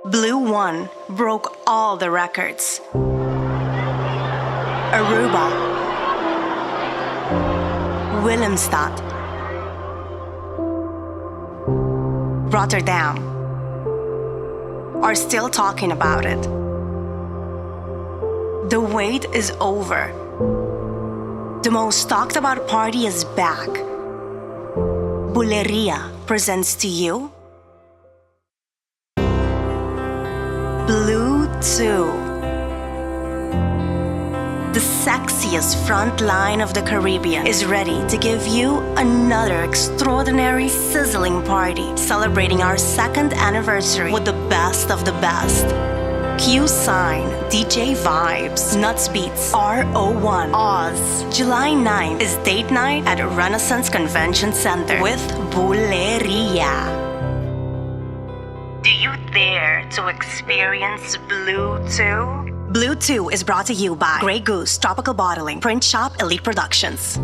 Blue 1 broke all the records. Aruba, Willemstad, Rotterdam are still talking about it. The wait is over. The most talked about party is back. Buleria presents to you Blue 2. The sexiest front line of the Caribbean is ready to give you another extraordinary, sizzling party, celebrating our 2nd anniversary with the best of the best. Q Sign, DJ Vibes, Nuts Beats, RO1, Oz. July 9th is date night at Renaissance Convention Center with Buleria. Do you dare to experience Blue 2? Blue 2 is brought to you by Grey Goose Tropical Bottling, Print Shop Elite Productions.